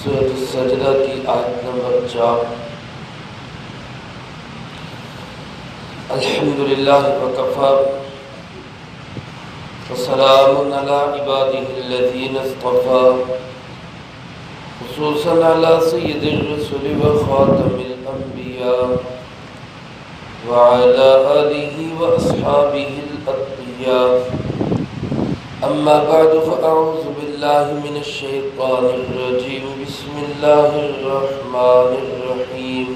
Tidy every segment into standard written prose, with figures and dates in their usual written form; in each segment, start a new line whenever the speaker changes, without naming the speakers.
سورۃ السجدہ کی آیت نمبر 4۔ الحمدللہ وکفی وسلام علی عبادہ الذین اصطفی، خصوصاً علی سید الرسل وخاتم الانبیاء وعلی آلہ واصحابہ الاتقیاء۔ اما بعد فاعوذ باللہ من الشیطان الرجیم، بسم اللہ الرحمن الرحیم۔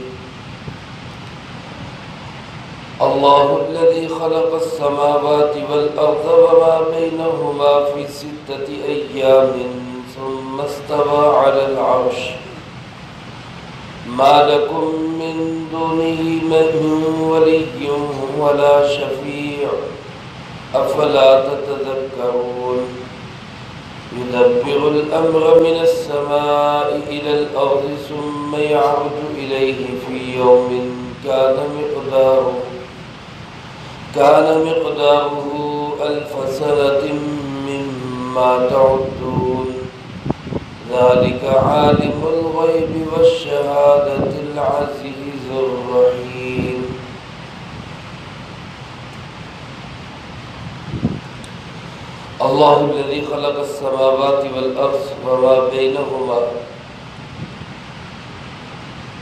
اللہ الذی خلق السماوات والارض وما بینہما فی ستۃ ایام ثم استوى علی العرش، ما لکم من دونہ من ولی ولا شفیع افلا تتذکرون۔ يدبر الأمر من السماء إلى الأرض ثم يعرج إليه في يوم كان مقداره 1000 سنة مما تعدون، ذلك عالم الغيب والشهادة العزيز الرحيم۔ اللہ الذی خلق السماوات والارض وما بینہما،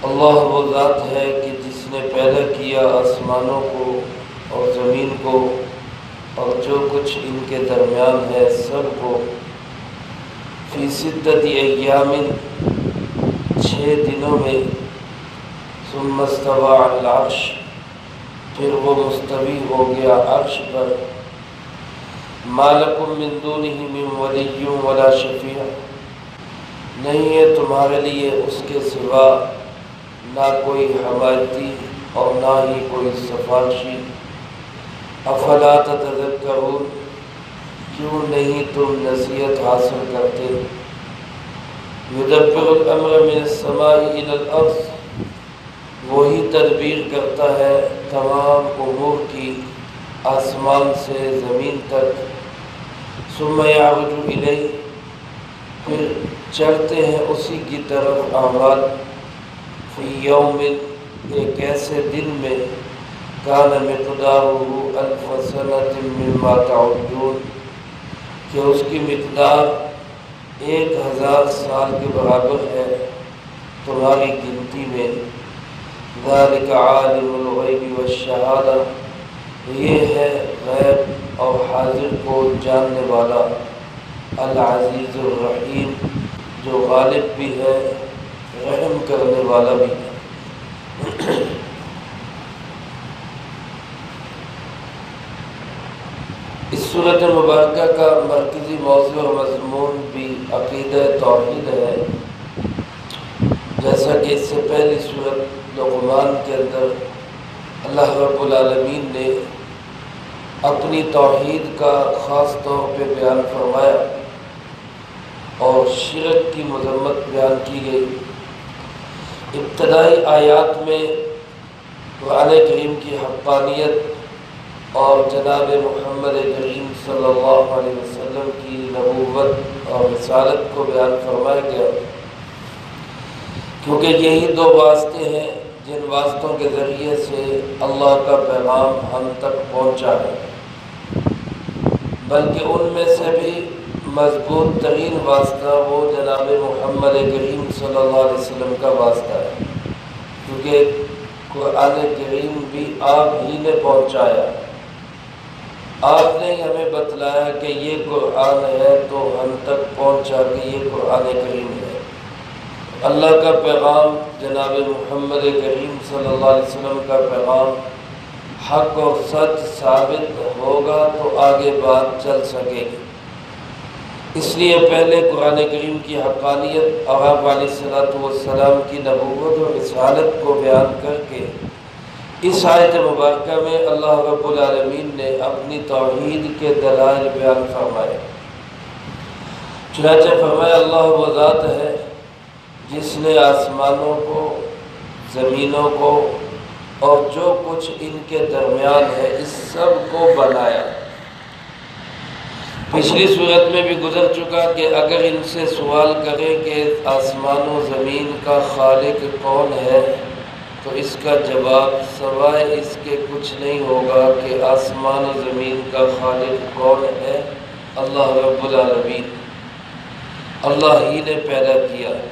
اللہ وہ ذات ہے کہ جس نے پیدا کیا آسمانوں کو اور زمین کو اور جو کچھ ان کے درمیان ہے سب کو، فی ستۃ ایام 6 دنوں میں، ثم استوى علی العرش پھر وہ مستوی ہو گیا عرش پر، ما لکم من دونہ من ولی ولا شفیع، نہیں ہے تمہارے لیے اس کے سوا نہ کوئی حمایتی اور نہ ہی کوئی سفارشی۔ افلا تتذکرون، کیوں نہیں تم نصیحت حاصل کرتے۔ یدبر الامر من السماء الی الارض، وہی تدبیر کرتا ہے تمام امور کی آسمان سے زمین تک، ثم یعرج الیہ پھر چڑھتے ہیں اسی کی طرف اعمال، فی یوم ایک ایسے دن میں، کان مقدارہ 1000 سنۃ مما تعدون کہ اس کی مقدار 1000 سال کے برابر ہے تمہاری گنتی میں۔ ذالک عالم الغیب والشہادہ، یہ ہے غیب اور حاضر کو جاننے والا، العزیز الرحیم جو غالب بھی ہے رحم کرنے والا بھی ہے۔ اس صورت مبارکہ کا مرکزی موضوع اور مضمون بھی عقیدہ توحید ہے، جیسا کہ اس سے پہلی صورت لقمان کے اندر اللہ رب العالمین نے اپنی توحید کا خاص طور پہ بیان فرمایا اور شرک کی مذمت بیان کی گئی۔ ابتدائی آیات میں قرآن کریم کی حقانیت اور جناب محمد کریم صلی اللہ علیہ وسلم کی نبوت اور رسالت کو بیان فرمایا گیا، کیونکہ یہی 2 واسطے ہیں جن واسطوں کے ذریعے سے اللہ کا پیغام ہم تک پہنچا ہے، بلکہ ان میں سے بھی مضبوط ترین واسطہ وہ جناب محمد کریم صلی اللہ علیہ وسلم کا واسطہ ہے، کیونکہ قرآن کریم بھی آپ ہی نے پہنچایا، آپ نے ہمیں بتلایا کہ یہ قرآن ہے تو ہم تک پہنچا کہ یہ قرآن کریم ہے۔ اللہ کا پیغام جناب محمد کریم صلی اللہ علیہ وسلم کا پیغام حق اور سچ ثابت ہوگا تو آگے بات چل سکے گی۔ اس لیے پہلے قرآن کریم کی حقانیت اور آپ علیہ الصلوۃ والسلام کی نبوت اور رسالت کو بیان کر کے اس آیت مبارکہ میں اللہ رب العالمین نے اپنی توحید کے دلائل بیان فرمائے۔ چنانچہ فرمایا اللہ وہ ذات ہے جس نے آسمانوں کو، زمینوں کو اور جو کچھ ان کے درمیان ہے اس سب کو بنایا۔ پچھلی صورت میں بھی گزر چکا کہ اگر ان سے سوال کریں کہ آسمان و زمین کا خالق کون ہے تو اس کا جواب سوائے اس کے کچھ نہیں ہوگا کہ آسمان و زمین کا خالق کون ہے؟ اللہ رب العالمین، اللہ ہی نے پیدا کیا ہے۔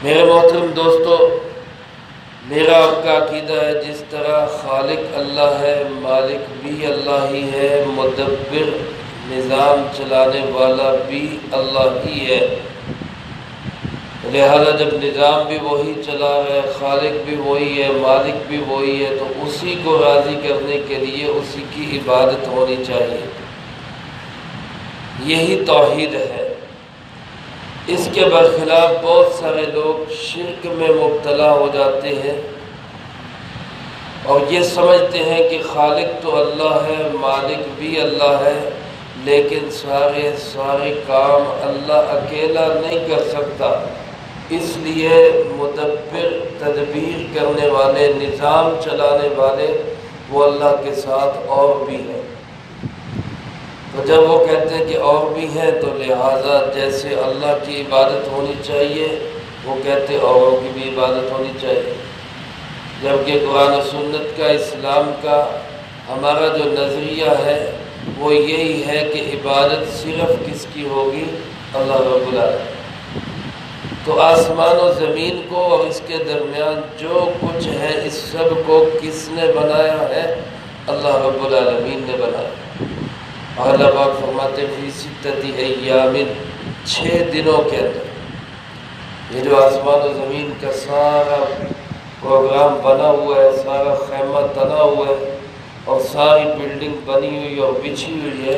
میرے محترم دوستو، میرا آپ کا عقیدہ ہے جس طرح خالق اللہ ہے، مالک بھی اللہ ہی ہے، مدبر نظام چلانے والا بھی اللہ ہی ہے، لہذا جب نظام بھی وہی چلا ہے، خالق بھی وہی ہے، مالک بھی وہی ہے، تو اسی کو راضی کرنے کے لیے اسی کی عبادت ہونی چاہیے۔ یہی توحید ہے۔ اس کے برخلاف بہت سارے لوگ شرک میں مبتلا ہو جاتے ہیں اور یہ سمجھتے ہیں کہ خالق تو اللہ ہے، مالک بھی اللہ ہے، لیکن سارے کام اللہ اکیلا نہیں کر سکتا، اس لیے مدبر، تدبیر کرنے والے، نظام چلانے والے وہ اللہ کے ساتھ اور بھی ہیں۔ تو جب وہ کہتے ہیں کہ اور بھی ہیں تو لہٰذا جیسے اللہ کی عبادت ہونی چاہیے وہ کہتے اوروں کی بھی عبادت ہونی چاہیے، جبکہ قرآن و سنت کا، اسلام کا ہمارا جو نظریہ ہے وہ یہی ہے کہ عبادت صرف کس کی ہوگی؟ اللہ رب العالمین۔ تو آسمان و زمین کو اور اس کے درمیان جو کچھ ہے اس سب کو کس نے بنایا ہے؟ اللہ رب العالمین نے بنایا۔ اور اللہ پاک فرماتے ہیں فی ستۃ ایام، 6 دنوں کے اندر یہ جو آسمان و زمین کا سارا پروگرام بنا ہوا ہے، سارا خیمہ تنا ہوا ہے اور ساری بلڈنگ بنی ہوئی اور بچھی ہوئی ہے،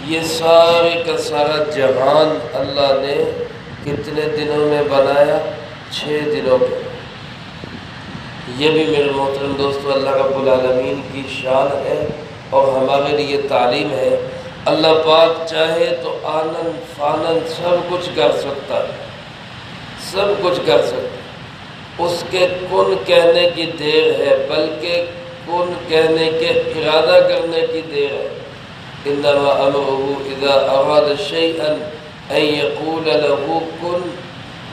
یہ سارے کا سارا جہان اللہ نے کتنے دنوں میں بنایا؟ 6 دنوں کے۔ یہ بھی میرے محترم دوستو اللہ رب العالمین کی شان ہے اور ہمارے لیے تعلیم ہے۔ اللہ پاک چاہے تو آنن فانن سب کچھ کر سکتا ہے، سب کچھ کر سکتا ہے۔ اس کے کن کہنے کی دیر ہے، بلکہ کن کہنے کے ارادہ کرنے کی دیر ہے۔ انما امرہ اذا اراد شیئا ان یقول له کن،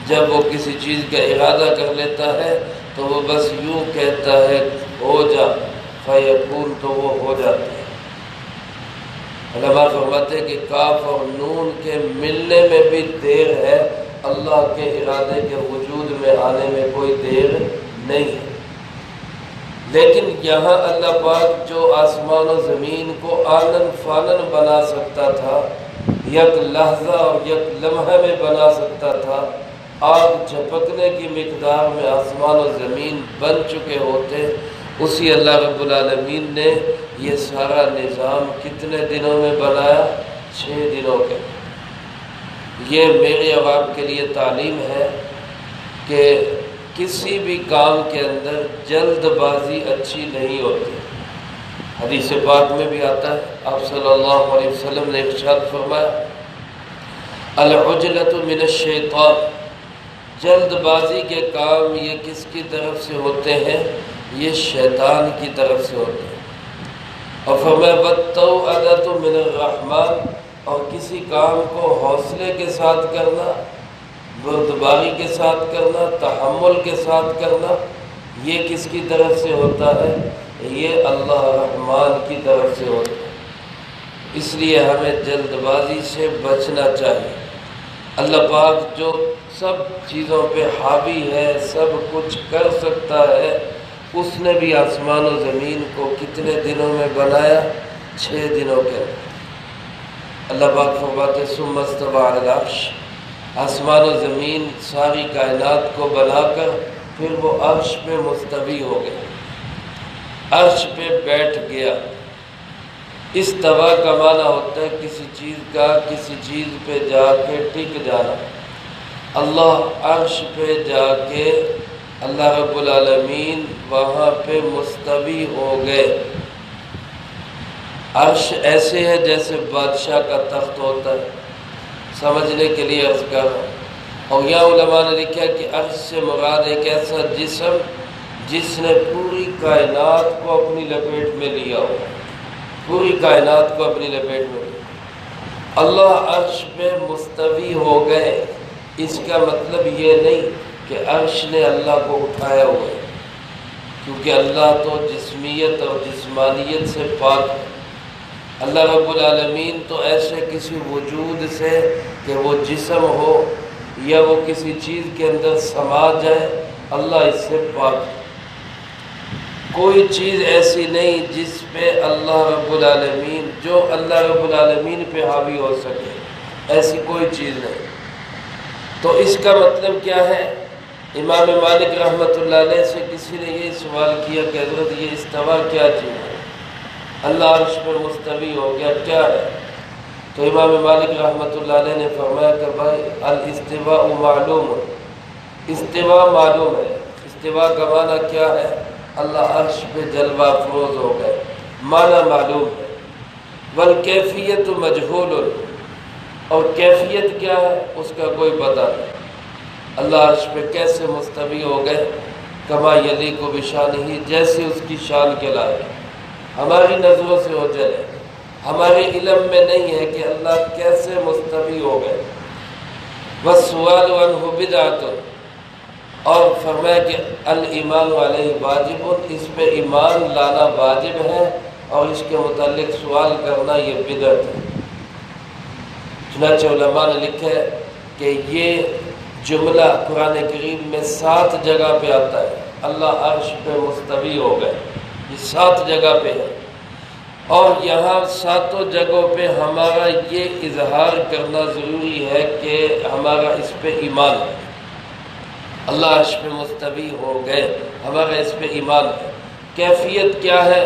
جب وہ کسی چیز کا ارادہ کر لیتا ہے تو وہ بس یوں کہتا ہے ہو جا، فیکون، تو وہ ہو جاتا ہے۔ علماء فرماتے ہیں کہ کاف اور نون کے ملنے میں بھی دیر ہے، اللہ کے ارادے کے وجود میں آنے میں کوئی دیر نہیں ہے۔ لیکن یہاں اللہ پاک جو آسمان و زمین کو آنن فانن بنا سکتا تھا، یک لحظہ اور یک لمحہ میں بنا سکتا تھا، آگ جھپکنے کی مقدار میں آسمان و زمین بن چکے ہوتے، اسی اللہ رب العالمین نے یہ سارا نظام کتنے دنوں میں بنایا؟ 6 دنوں کے۔ یہ میرے اور آپ کے لیے تعلیم ہے کہ کسی بھی کام کے اندر جلد بازی اچھی نہیں ہوتی۔ حدیث پاک میں بھی آتا ہے، آپ صلی اللہ علیہ وسلم نے ارشاد فرمایا العجلۃ من الشیطان، جلد بازی کے کام یہ کس کی طرف سے ہوتے ہیں؟ یہ شیطان کی طرف سے ہوتے ہیں۔ اور فرمایا والتوعدۃ من الرحمن، اور کسی کام کو حوصلے کے ساتھ کرنا، بردباری کے ساتھ کرنا، تحمل کے ساتھ کرنا، یہ کس کی طرف سے ہوتا ہے؟ یہ اللہ رحمان کی طرف سے ہوتا ہے۔ اس لیے ہمیں جلد بازی سے بچنا چاہیے۔ اللہ پاک جو سب چیزوں پہ حاوی ہے، سب کچھ کر سکتا ہے، اس نے بھی آسمان و زمین کو کتنے دنوں میں بنایا؟ 6 دنوں کے۔ اللہ پاک فرماتے ثم استوى علی العرش، آسمان و زمین ساری کائنات کو بنا کر پھر وہ عرش پہ مستوی ہو گیا، عرش پہ بیٹھ گیا۔ استوا کا معنی ہوتا ہے کسی چیز کا کسی چیز پہ جا کے ٹک جانا۔ اللہ عرش پہ جا کے اللہ رب العالمین وہاں پہ مستوی ہو گئے۔ عرش ایسے ہے جیسے بادشاہ کا تخت ہوتا ہے، سمجھنے کے لیے عرض کر رہا ہوں۔ اور یہاں علماء نے لکھا کہ عرش سے مراد ایک ایسا جسم جس نے پوری کائنات کو اپنی لپیٹ میں لیا ہو، پوری کائنات کو اپنی لپیٹ میں لیا۔ اللہ عرش پہ مستوی ہو گئے، اس کا مطلب یہ نہیں کہ عرش نے اللہ کو اٹھایا ہوا ہے، کیونکہ اللہ تو جسمیت اور جسمانیت سے پاک ہے۔ اللہ رب العالمین تو ایسے کسی وجود سے کہ وہ جسم ہو یا وہ کسی چیز کے اندر سما جائے، اللہ اس سے پاک ہے۔ کوئی چیز ایسی نہیں جس پہ اللہ رب العالمین، جو اللہ رب العالمین پہ حاوی ہو سکے، ایسی کوئی چیز نہیں۔ تو اس کا مطلب کیا ہے؟ امام مالک رحمۃ اللہ علیہ سے کسی نے یہ سوال کیا کہ حضرت یہ استوا کیا چیز ہے؟ اللہ عرش پر مستوی ہو گیا، کیا ہے؟ تو امام مالک رحمۃ اللہ علیہ نے فرمایا کہ بھائی الاستواء معلوم، استوا معلوم ہے۔ استوا کا معنی کیا ہے؟ اللہ عرش پہ جلوہ افروز ہو گئے، معنی معلوم ہے۔ والکیفیت مجہول، اور کیفیت کیا ہے اس کا کوئی پتہ نہیں۔ اللہ عرش پہ کیسے مستوی ہو گئے؟ کما یلیق بشانہ، جیسے اس کی شان کے لائق۔ ہماری نظروں سے اوجھل ہے، ہمارے علم میں نہیں ہے کہ اللہ کیسے مستوی ہو گئے۔ والسؤال عنہ بدعۃ، اور فرمایا کہ الایمان علیہ واجب، اس پہ ایمان لانا واجب ہے اور اس کے متعلق سوال کرنا یہ بدعت ہے۔ چنانچہ علماء نے لکھا ہے کہ یہ جملہ قرآن کریم میں 7 جگہ پہ آتا ہے، اللہ عرش پہ مستوی ہو گئے، یہ 7 جگہ پہ ہے، اور یہاں 7 جگہوں پہ ہمارا یہ اظہار کرنا ضروری ہے کہ ہمارا اس پہ ایمان ہے۔ اللہ عرش پہ مستوی ہو گئے، ہمارا اس پہ ایمان ہے۔ کیفیت کیا ہے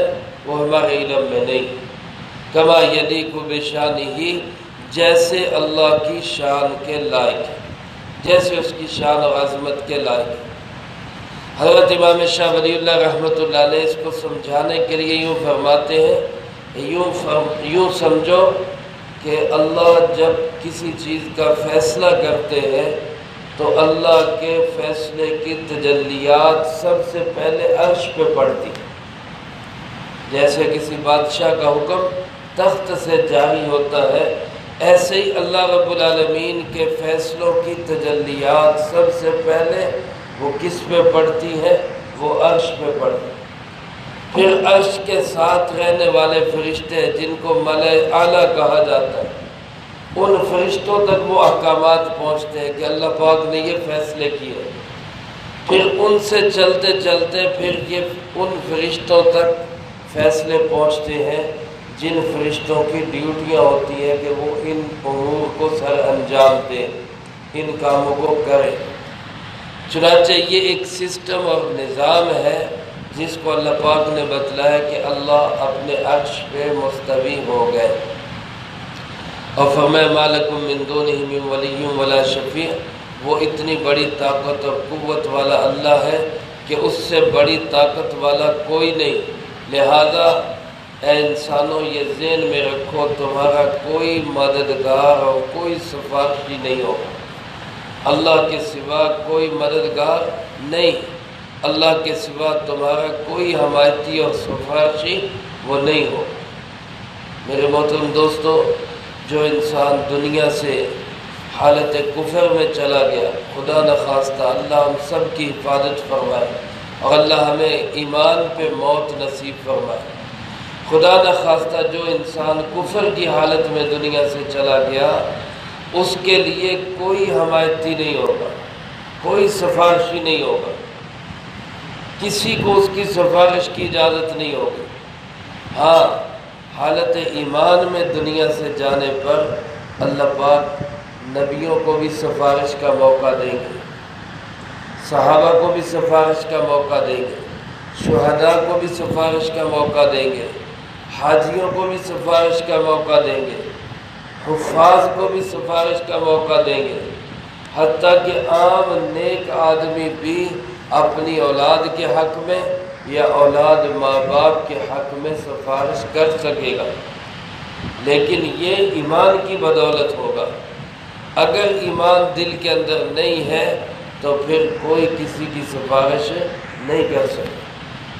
وہ ہمارے علم میں نہیں۔ کما یلیق بشانہ، جیسے اللہ کی شان کے لائق ہے، جیسے اس کی شان و عظمت کے لائق ہے۔ حضرت امام شاہ ولی اللہ رحمۃ اللہ علیہ اس کو سمجھانے کے لیے یوں فرماتے ہیں، یوں سمجھو کہ اللہ جب کسی چیز کا فیصلہ کرتے ہیں تو اللہ کے فیصلے کی تجلیات سب سے پہلے عرش پہ پڑتی ہیں۔ جیسے کسی بادشاہ کا حکم تخت سے جاری ہوتا ہے، ایسے ہی اللہ رب العالمین کے فیصلوں کی تجلیات سب سے پہلے وہ کس پہ پڑتی ہے؟ وہ عرش پہ پڑتی ہے۔ پھر عرش کے ساتھ رہنے والے فرشتے جن کو ملائکہ اعلیٰ کہا جاتا ہے، ان فرشتوں تک وہ احکامات پہنچتے ہیں کہ اللہ پاک نے یہ فیصلے کیے۔ پھر ان سے چلتے چلتے پھر یہ ان فرشتوں تک فیصلے پہنچتے ہیں جن فرشتوں کی ڈیوٹیاں ہوتی ہیں کہ وہ ان امور کو سر انجام دیں، ان کاموں کو کریں۔ چنانچہ یہ ایک سسٹم اور نظام ہے جس کو اللہ پاک نے بتلایا کہ اللہ اپنے عرش پہ مستوی ہو گئے، اور فرمایا ما لکم من دونہ من ولی ولا شفیع، وہ اتنی بڑی طاقت اور قوت والا اللہ ہے کہ اس سے بڑی طاقت والا کوئی نہیں۔ لہذا اے انسانوں یہ ذہن میں رکھو، تمہارا کوئی مددگار اور کوئی سفارشی نہیں ہوگا، اللہ کے سوا کوئی مددگار نہیں، اللہ کے سوا تمہارا کوئی حمایتی اور سفارشی وہ نہیں ہو۔ میرے محترم دوستو، جو انسان دنیا سے حالت کفر میں چلا گیا، خدا نخواستہ اللہ ہم سب کی حفاظت فرمائے اور اللہ ہمیں ایمان پہ موت نصیب فرمائے۔ خدا نخواستہ جو انسان کفر کی حالت میں دنیا سے چلا گیا، اس کے لیے کوئی حمایتی نہیں ہوگا، کوئی سفارشی نہیں ہوگا، کسی کو اس کی سفارش کی اجازت نہیں ہوگی۔ ہاں، حالت ایمان میں دنیا سے جانے پر اللہ پاک نبیوں کو بھی سفارش کا موقع دیں گے، صحابہ کو بھی سفارش کا موقع دیں گے، شہداء کو بھی سفارش کا موقع دیں گے، حاجیوں کو بھی سفارش کا موقع دیں گے، حفاظ کو بھی سفارش کا موقع دیں گے، حتیٰ کہ عام نیک آدمی بھی اپنی اولاد کے حق میں یا اولاد ماں باپ کے حق میں سفارش کر سکے گا، لیکن یہ ایمان کی بدولت ہوگا۔ اگر ایمان دل کے اندر نہیں ہے تو پھر کوئی کسی کی سفارش نہیں کر سکتا،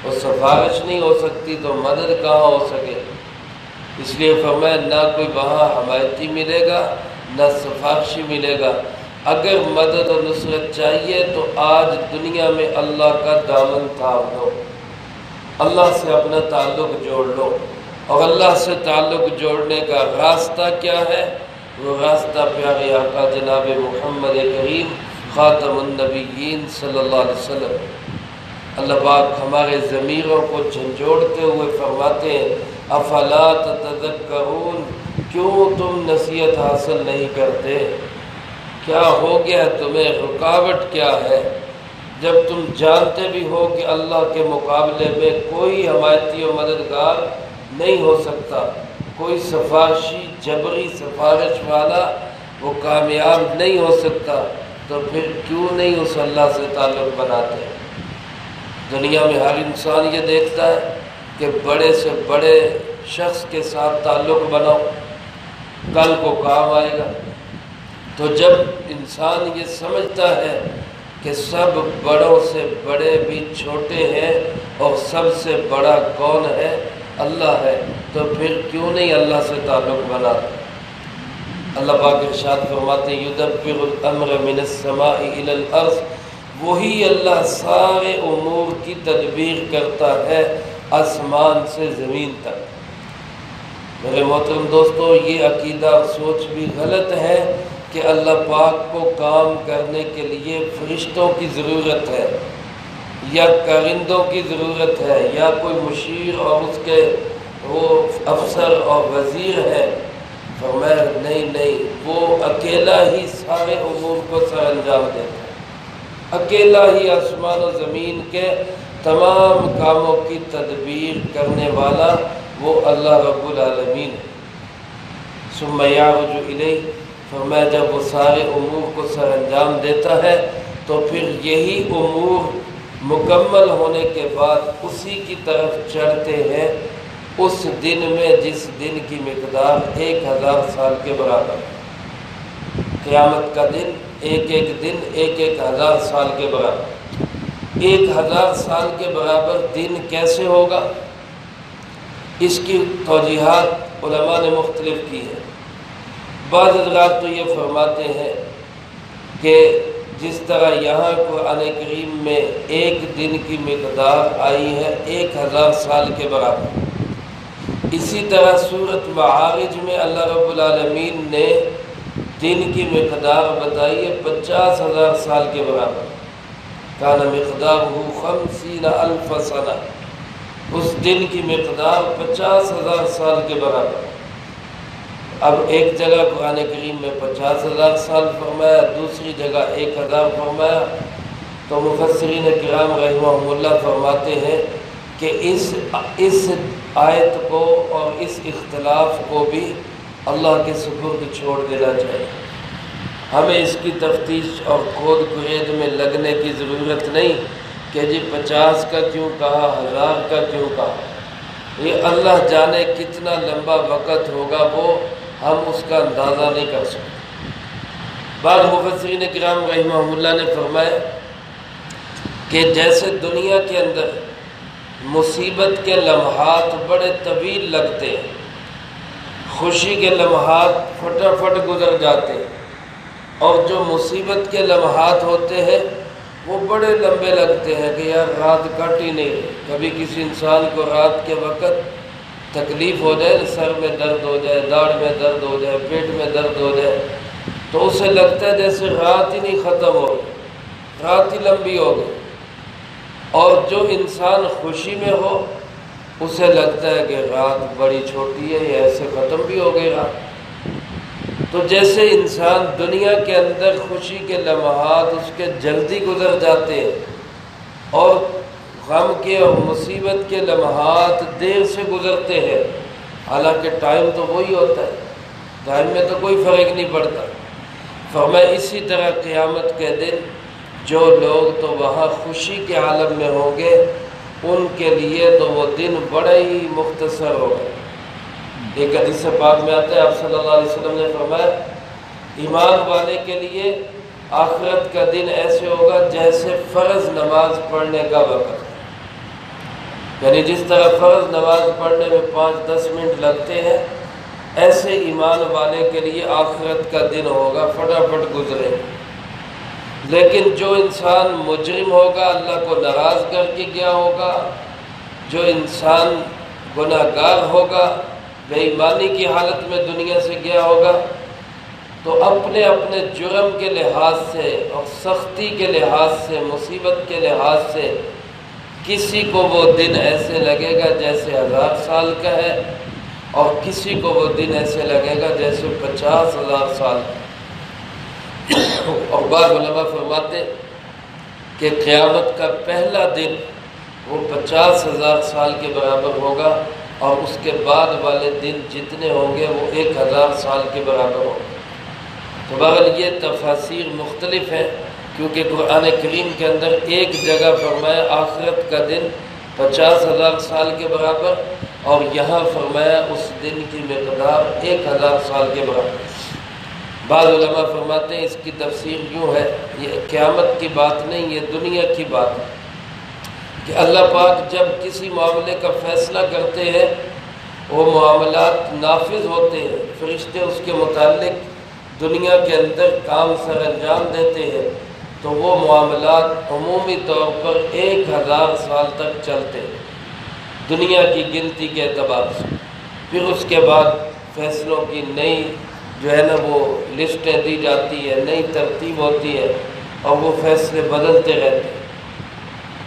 اور سفارش نہیں ہو سکتی تو مدد کہاں ہو سکے؟ اس لیے فرمایا نہ کوئی وہاں حمایتی ملے گا نہ سفارشی ملے گا۔ اگر مدد و نصرت چاہیے تو آج دنیا میں اللہ کا دامن تھام لو، اللہ سے اپنا تعلق جوڑ لو۔ اور اللہ سے تعلق جوڑنے کا راستہ کیا ہے؟ وہ راستہ پیارے آقا جناب محمد کریم خاتم النبیین صلی اللہ علیہ وسلم۔ اللہ پاک ہمارے ضمیروں کو جھنجھوڑتے ہوئے فرماتے ہیں افلا تتذکرون، کیوں تم نصیحت حاصل نہیں کرتے؟ کیا ہو گیا تمہیں؟ رکاوٹ کیا ہے؟ جب تم جانتے بھی ہو کہ اللہ کے مقابلے میں کوئی حمایتی و مددگار نہیں ہو سکتا، کوئی سفارشی جبری سفارش والا وہ کامیاب نہیں ہو سکتا، تو پھر کیوں نہیں اس اللہ سے تعلق بناتے؟ دنیا میں ہر انسان یہ دیکھتا ہے کہ بڑے سے بڑے شخص کے ساتھ تعلق بناؤ، کل کو کام آئے گا۔ تو جب انسان یہ سمجھتا ہے کہ سب بڑوں سے بڑے بھی چھوٹے ہیں اور سب سے بڑا کون ہے؟ اللہ ہے، تو پھر کیوں نہیں اللہ سے تعلق بناتا؟ اللہ پاک ارشاد فرماتے ہیں یدبر الامر من السماء الی الارض، وہی اللہ سارے امور کی تدبیر کرتا ہے آسمان سے زمین تک۔ میرے محترم دوستو، یہ عقیدہ اور سوچ بھی غلط ہے کہ اللہ پاک کو کام کرنے کے لیے فرشتوں کی ضرورت ہے یا کرندوں کی ضرورت ہے یا کوئی مشیر اور اس کے وہ افسر اور وزیر ہے۔ فرمایا نہیں، وہ اکیلا ہی سارے امور کو سر انجام دیتا ہے، اکیلا ہی آسمان و زمین کے تمام کاموں کی تدبیر کرنے والا وہ اللہ رب العالمین ہے۔ ثم یعرج الیہ، فرمایا جب وہ سارے امور کو سر انجام دیتا ہے تو پھر یہی امور مکمل ہونے کے بعد اسی کی طرف چڑھتے ہیں اس دن میں جس دن کی مقدار 1000 سال کے برابر۔ قیامت کا دن ایک دن 1000 سال کے برابر۔ 1000 سال کے برابر دن کیسے ہوگا؟ اس کی توجیحات علماء نے مختلف کی ہیں۔ بعض حضرات تو یہ فرماتے ہیں کہ جس طرح یہاں قرآن کریم میں ایک دن کی مقدار آئی ہے 1000 سال کے برابر، اسی طرح سورۃ معارج میں اللہ رب العالمین نے دن کی مقدار بتائی ہے 50,000 سال کے برابر۔ کان مقدارہ 50,000 سنہ، اس دن کی مقدار 50,000 سال کے برابر۔ اب ایک جگہ قرآن کریم میں 50,000 سال فرمایا، دوسری جگہ 1000 فرمایا، تو مفسرین کرام رحمہم اللہ فرماتے ہیں کہ اس آیت کو اور اس اختلاف کو بھی اللہ کے سپرد چھوڑ دینا چاہیے۔ ہمیں اس کی تفتیش اور کھود کھرید میں لگنے کی ضرورت نہیں کہ جی 50 کا کیوں کہا، 1000 کا کیوں کہا۔ یہ اللہ جانے کتنا لمبا وقت ہوگا، وہ ہم اس کا اندازہ نہیں کر سکتے۔ بعض مفسرین کرام رحمہم اللہ نے فرمایا کہ جیسے دنیا کے اندر مصیبت کے لمحات بڑے طویل لگتے ہیں، خوشی کے لمحات فٹافٹ گزر جاتے ہیں، اور جو مصیبت کے لمحات ہوتے ہیں وہ بڑے لمبے لگتے ہیں کہ یار رات کٹ ہی نہیں رہی۔ کبھی کسی انسان کو رات کے وقت تکلیف ہو جائے، سر میں درد ہو جائے، داڑھ میں درد ہو جائے، پیٹ میں درد ہو جائے، تو اسے لگتا ہے جیسے رات ہی نہیں ختم ہو گئی، رات ہی لمبی ہو گئی۔ اور جو انسان خوشی میں ہو اسے لگتا ہے کہ رات بڑی چھوٹی ہے، یہ ایسے ختم بھی ہو گئی رات۔ تو جیسے انسان دنیا کے اندر خوشی کے لمحات اس کے جلدی گزر جاتے ہیں اور غم کے اور مصیبت کے لمحات دیر سے گزرتے ہیں، حالانکہ ٹائم تو وہی ہوتا ہے، ٹائم میں تو کوئی فرق نہیں پڑتا۔ فرمایا اسی طرح قیامت کے دن جو لوگ تو وہاں خوشی کے عالم میں ہوں گے ان کے لیے تو وہ دن بڑا ہی مختصر ہوگا۔ ایک حدیث پاک میں آتا ہے، آپ صلی اللہ علیہ وسلم نے فرمایا ایمان والے کے لیے آخرت کا دن ایسے ہوگا جیسے فرض نماز پڑھنے کا وقت۔ یعنی جس طرح فرض نماز پڑھنے میں 5-10 منٹ لگتے ہیں، ایسے ایمان والے کے لیے آخرت کا دن ہوگا، فٹافٹ گزرے۔ لیکن جو انسان مجرم ہوگا، اللہ کو ناراض کر کے گیا ہوگا، جو انسان گناہ گار ہوگا، بے ایمانی کی حالت میں دنیا سے گیا ہوگا، تو اپنے اپنے جرم کے لحاظ سے اور سختی کے لحاظ سے، مصیبت کے لحاظ سے کسی کو وہ دن ایسے لگے گا جیسے 1000 سال کا ہے، اور کسی کو وہ دن ایسے لگے گا جیسے 50,000 سال کا۔ اور بعض علماء فرماتے کہ قیامت کا پہلا دن وہ 50,000 سال کے برابر ہوگا، اور اس کے بعد والے دن جتنے ہوں گے وہ 1000 سال کے برابر ہوں گے۔ تو بہرحال یہ تفاسیر مختلف ہیں، کیونکہ قرآن کریم کے اندر ایک جگہ فرمایا آخرت کا دن 50,000 سال کے برابر، اور یہاں فرمایا اس دن کی مقدار 1000 سال کے برابر۔ بعض علماء فرماتے ہیں اس کی تفسیر یوں ہے، یہ قیامت کی بات نہیں، یہ دنیا کی بات ہے، کہ اللہ پاک جب کسی معاملے کا فیصلہ کرتے ہیں، وہ معاملات نافذ ہوتے ہیں، فرشتے اس کے متعلق دنیا کے اندر کام سر انجام دیتے ہیں، تو وہ معاملات عمومی طور پر 1000 سال تک چلتے ہیں دنیا کی گنتی کے اعتبار سے۔ پھر اس کے بعد فیصلوں کی نئی جو ہے نا وہ لسٹیں دی جاتی ہے، نئی ترتیب ہوتی ہے، اور وہ فیصلے بدلتے رہتے ہیں۔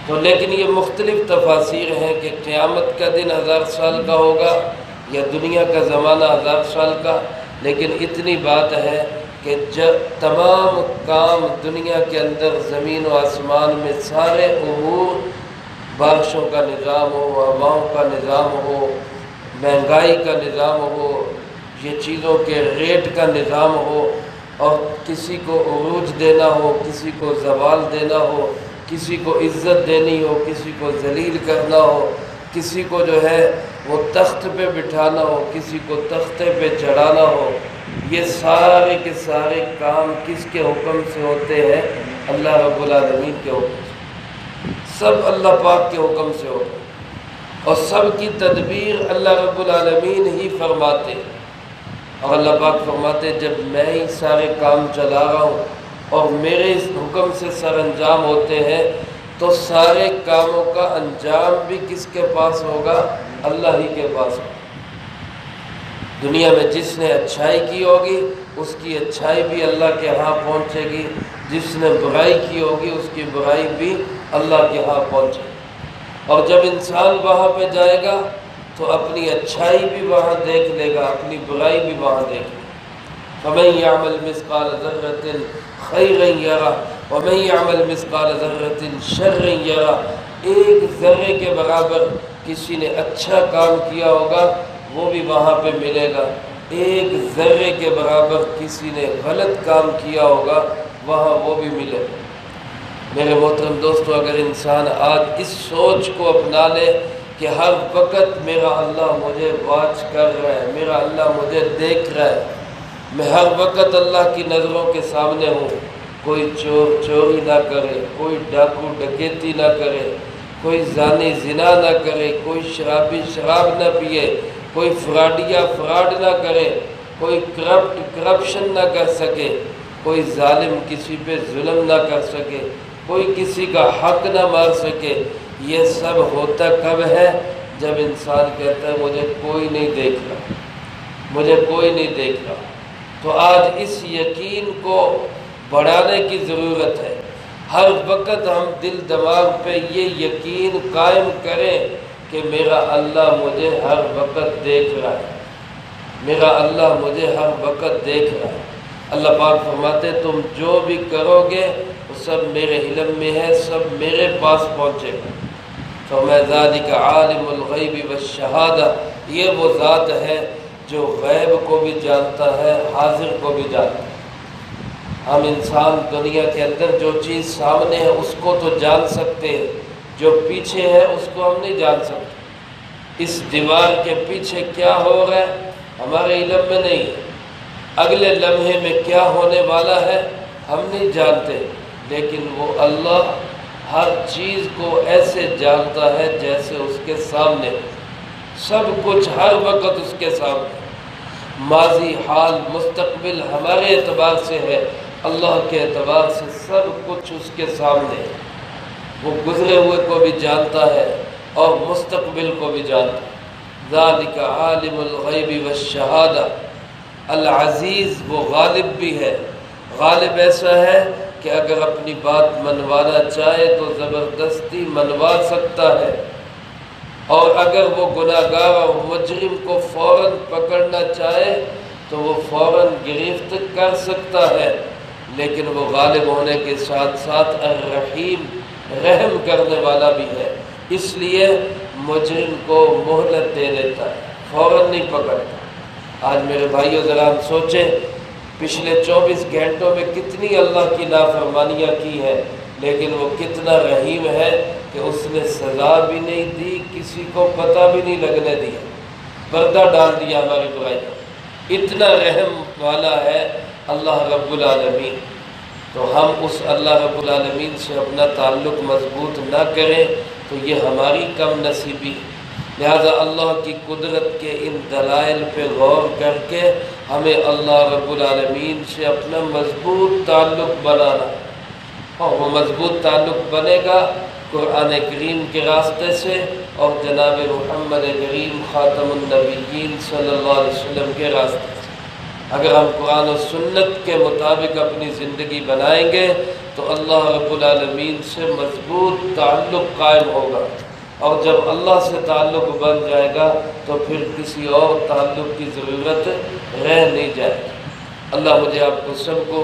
تو لیکن یہ مختلف تفاسیر ہیں کہ قیامت کا دن 1000 سال کا ہوگا یا دنیا کا زمانہ 1000 سال کا، لیکن اتنی بات ہے کہ جب تمام کام دنیا کے اندر زمین و آسمان میں سارے امور، بارشوں کا نظام ہو، ہواؤں کا نظام ہو، مہنگائی کا نظام ہو، یہ چیزوں کے ریٹ کا نظام ہو، اور کسی کو عروج دینا ہو، کسی کو زوال دینا ہو، کسی کو عزت دینی ہو، کسی کو ذلیل کرنا ہو، کسی کو جو ہے وہ تخت پہ بٹھانا ہو، کسی کو تختے پہ چڑھانا ہو، یہ سارے کے سارے کام کس کے حکم سے ہوتے ہیں؟ اللہ رب العالمین کے حکم سے، سب اللہ پاک کے حکم سے ہوتے ہیں، اور سب کی تدبیر اللہ رب العالمین ہی فرماتے ہیں۔ اور اللہ پاک فرماتے ہیں جب میں ہی سارے کام چلا رہا ہوں اور میرے اس حکم سے سر انجام ہوتے ہیں، تو سارے کاموں کا انجام بھی کس کے پاس ہوگا؟ اللہ ہی کے پاس ہوگا۔ دنیا میں جس نے اچھائی کی ہوگی اس کی اچھائی بھی اللہ کے ہاں پہنچے گی، جس نے برائی کی ہوگی اس کی برائی بھی اللہ کے ہاں پہنچے گی۔ اور جب انسان وہاں پہ جائے گا تو اپنی اچھائی بھی وہاں دیکھ لے گا، اپنی برائی بھی وہاں دیکھ لے گا۔ فَمَن يَعْمَلْ مِثْقَالَ ذَرَّةٍ خَيْرًا يَرَهُ وَمَن يَعْمَلْ مِثْقَالَ ذَرَّةٍ شَرًّا يَرَهُ۔ ایک ذرے کے برابر کسی نے اچھا کام کیا ہوگا وہ بھی وہاں پہ ملے گا، ایک ذرے کے برابر کسی نے غلط کام کیا ہوگا وہاں وہ بھی ملے گا۔ میرے محترم دوستو، اگر انسان آج اس سوچ کو اپنا لے کہ ہر وقت میرا اللہ مجھے واچ کر رہا ہے، میرا اللہ مجھے دیکھ رہا ہے، میں ہر وقت اللہ کی نظروں کے سامنے ہوں، کوئی چور چوری نہ کرے، کوئی ڈاکو ڈکیتی نہ کرے، کوئی زانی زنا نہ کرے، کوئی شرابی شراب نہ پیے، کوئی فراڈیا فراڈ نہ کرے، کوئی کرپشن نہ کر سکے، کوئی ظالم کسی پہ ظلم نہ کر سکے، کوئی کسی کا حق نہ مار سکے۔ یہ سب ہوتا کب ہے؟ جب انسان کہتا ہے مجھے کوئی نہیں دیکھ رہا، مجھے کوئی نہیں دیکھ رہا۔ تو آج اس یقین کو بڑھانے کی ضرورت ہے۔ ہر وقت ہم دل دماغ پہ یہ یقین قائم کریں کہ میرا اللہ مجھے ہر وقت دیکھ رہا ہے، میرا اللہ مجھے ہر وقت دیکھ رہا ہے۔ اللہ پاک فرماتے تم جو بھی کرو گے وہ سب میرے علم میں ہے، سب میرے پاس پہنچے گا۔ فَمَا ذَلِكَ عَالِمُ الْغَيْبِ وَالشَّهَادَةِ، یہ وہ ذات ہے جو غیب کو بھی جانتا ہے، حاضر کو بھی جانتا ہے۔ ہم انسان دنیا کے اندر جو چیز سامنے ہے اس کو تو جان سکتے ہیں، جو پیچھے ہے اس کو ہم نہیں جان سکتے۔ اس دیوار کے پیچھے کیا ہو رہا ہے ہمارے علم میں نہیں ہے، اگلے لمحے میں کیا ہونے والا ہے ہم نہیں جانتے، لیکن وہ اللہ ہر چیز کو ایسے جانتا ہے جیسے اس کے سامنے، سب کچھ ہر وقت اس کے سامنے، ماضی، حال، مستقبل ہمارے اعتبار سے ہے، اللہ کے اعتبار سے سب کچھ اس کے سامنے ہے۔ وہ گزرے ہوئے کو بھی جانتا ہے اور مستقبل کو بھی جانتا ہے۔ ذالک عالم الغیب والشہادہ، العزیز، وہ غالب بھی ہے۔ غالب ایسا ہے کہ اگر اپنی بات منوانا چاہے تو زبردستی منوا سکتا ہے، اور اگر وہ گناہگار اور مجرم کو فوراً پکڑنا چاہے تو وہ فوراً گرفت کر سکتا ہے، لیکن وہ غالب ہونے کے ساتھ ساتھ الرحیم، رحم کرنے والا بھی ہے، اس لیے مجرم کو مہلت دے دیتا ہے، فوراً نہیں پکڑتا۔ آج میرے بھائیو ذرا ہم سوچیں، پچھلے 24 گھنٹوں میں کتنی اللہ کی نافرمانیاں کی ہیں، لیکن وہ کتنا رحیم ہے کہ اس نے سزا بھی نہیں دی، کسی کو پتہ بھی نہیں لگنے دیا، پردہ ڈال دیا ہماری برائی پر۔ اتنا رحم والا ہے اللہ رب العالمین۔ تو ہم اس اللہ رب العالمین سے اپنا تعلق مضبوط نہ کریں تو یہ ہماری کم نصیبی۔ لہذا اللہ کی قدرت کے ان دلائل پہ غور کر کے ہمیں اللہ رب العالمین سے اپنا مضبوط تعلق بنانا، اور وہ مضبوط تعلق بنے گا قرآن کریم کے راستے سے اور جناب محمد کریم خاتم النبیین صلی اللہ علیہ وسلم کے راستے سے۔ اگر ہم قرآن و سنت کے مطابق اپنی زندگی بنائیں گے تو اللہ رب العالمین سے مضبوط تعلق قائم ہوگا، اور جب اللہ سے تعلق بن جائے گا تو پھر کسی اور تعلق کی ضرورت رہ نہیں جائے گی۔ اللہ مجھے آپ کو سب کو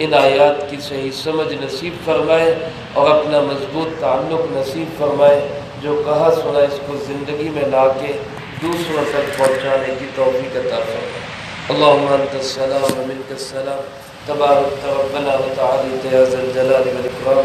ان آیات کی صحیح سمجھ نصیب فرمائے اور اپنا مضبوط تعلق نصیب فرمائے، جو کہا سنا اس کو زندگی میں لا کے دوسروں تک پہنچانے کی توفیق عطا فرمائے۔ اللہم انت السلام و منک السلام، تبارک ربنا و تعالی یا ذا الجلال والاکرام۔